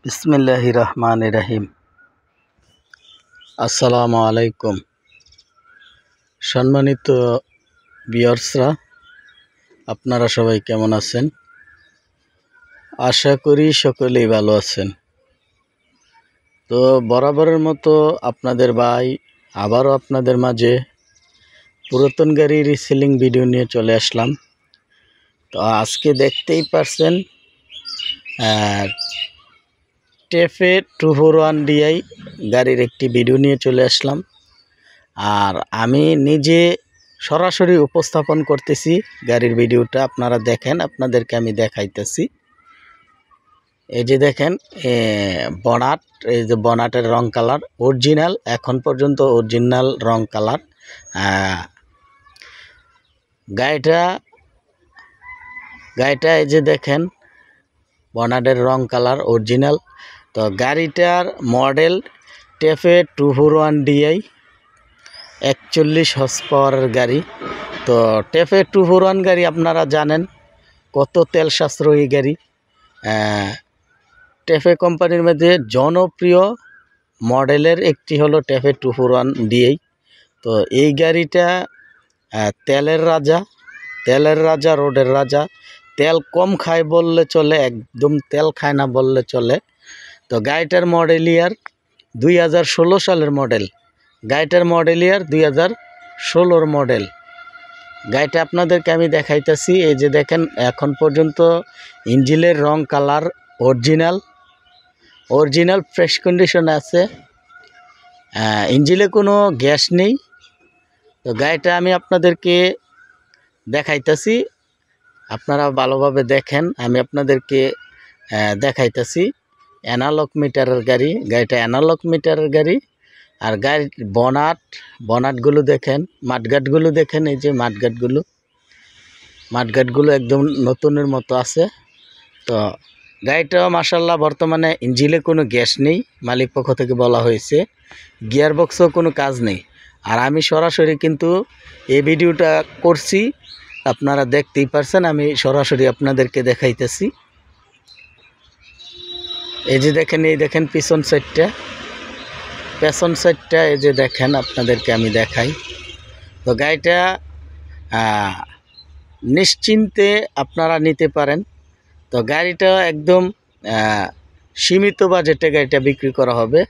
বিসমিল্লাহির রহমানির রহিম। আসসালামু আলাইকুম। সম্মানিত ভিউয়ার্সরা, আপনারা সবাই কেমন আছেন? আশা করি সকলেই ভালো আছেন। তো বরাবরের মতো আপনাদের ভাই আবারও আপনাদের মাঝে পুরাতন গাড়ির রিসেলিং ভিডিও নিয়ে চলে আসলাম। তো আজকে দেখতেই পারছেন টেফে 241DI গাড়ির একটি ভিডিও নিয়ে চলে আসলাম। আর আমি নিজে সরাসরি উপস্থাপন করতেছি গাড়ির ভিডিওটা, আপনারা দেখেন, আপনাদেরকে আমি দেখাইতেছি। এই যে দেখেন বনাট, এই যে বনাটের রং কালার অরিজিনাল, এখন পর্যন্ত অরিজিনাল রং কালার। গাড়িটা এই যে দেখেন বনাটের রং কালার অরিজিনাল। তো গাড়িটার মডেল টেফে 241DI 41 হর্স পাওয়ারের গাড়ি। তো টেফে 241 গাড়ি আপনারা জানেন কত তেল সাশ্রয়ী গাড়ি। টেফে কোম্পানির মধ্যে জনপ্রিয় মডেলের একটি হলো টেফে 241DI। তো এই গাড়িটা তেলের রাজা, রোডের রাজা। তেল কম খায় বললে চলে, একদম তেল খায় না বললে চলে। তো গাড়িটার মডেল ইয়ার 2016 সালের মডেল। গাড়িটার মডেল ইয়ার 2016 মডেল। গাড়িটা আপনাদেরকে আমি দেখাইতেছি। এই যে দেখেন এখন পর্যন্ত ইঞ্জিনের রং কালার অরিজিনাল ফ্রেশ কন্ডিশনে আছে। ইঞ্জিনে কোনো গ্যাস নেই। তো গাড়িটা আমি আপনাদেরকে দেখাইতেছি, আপনারা ভালোভাবে দেখেন। আমি আপনাদেরকে দেখাইতেছি অ্যানালগ মিটারের গাড়ি। গাড়িটা অ্যানালগ মিটারের গাড়ি। আর গাড়ির বনাটগুলো দেখেন, মাঠগাটগুলো দেখেন। এই যে মাঠগাটগুলো একদম নতুনের মতো আছে। তো গাড়িটা মাশাআল্লাহ বর্তমানে ইঞ্জিনে কোনো গ্যাস নেই, মালিক পক্ষ থেকে বলা হয়েছে। গিয়ার বক্সও কোনো কাজ নেই। আর আমি সরাসরি কিন্তু এই ভিডিওটা করছি, আপনারা দেখতেই পারছেন। আমি সরাসরি আপনাদেরকে দেখাইতেছি। এই যে দেখেন, এই দেখেন পেছন সাইডটা এই যে দেখেন, আপনাদেরকে আমি দেখাই। তো গাড়িটা নিশ্চিন্তে আপনারা নিতে পারেন। তো গাড়িটা একদম সীমিত বাজেটে গাড়িটা বিক্রি করা হবে।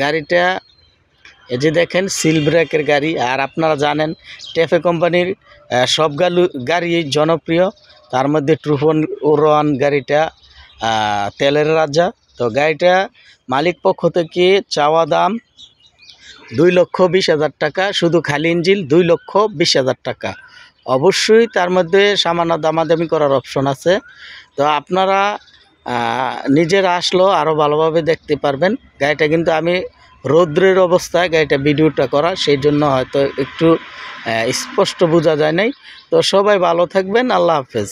গাড়িটা এই যে দেখেন সিল ব্রেকের গাড়ি। আর আপনারা জানেন টেফে কোম্পানির সব গাড়ি জনপ্রিয়, তার মধ্যে 241 গাড়িটা তেলের রাজা। তো গাড়িটা মালিক পক্ষ থেকে চাওয়া দাম 2,20,000 টাকা, শুধু খালি ইঞ্জিন 2,20,000 টাকা। অবশ্যই তার মধ্যে সামান্য দামাদামি করার অপশন আছে। তো আপনারা নিজেরা আসলেও আরও ভালোভাবে দেখতে পারবেন। গাড়িটা কিন্তু আমি রৌদ্রের অবস্থায় গাড়িটা ভিডিওটা করা, সেই জন্য হয়তো একটু স্পষ্ট বোঝা যায় নাই। তো সবাই ভালো থাকবেন, আল্লাহ হাফেজ।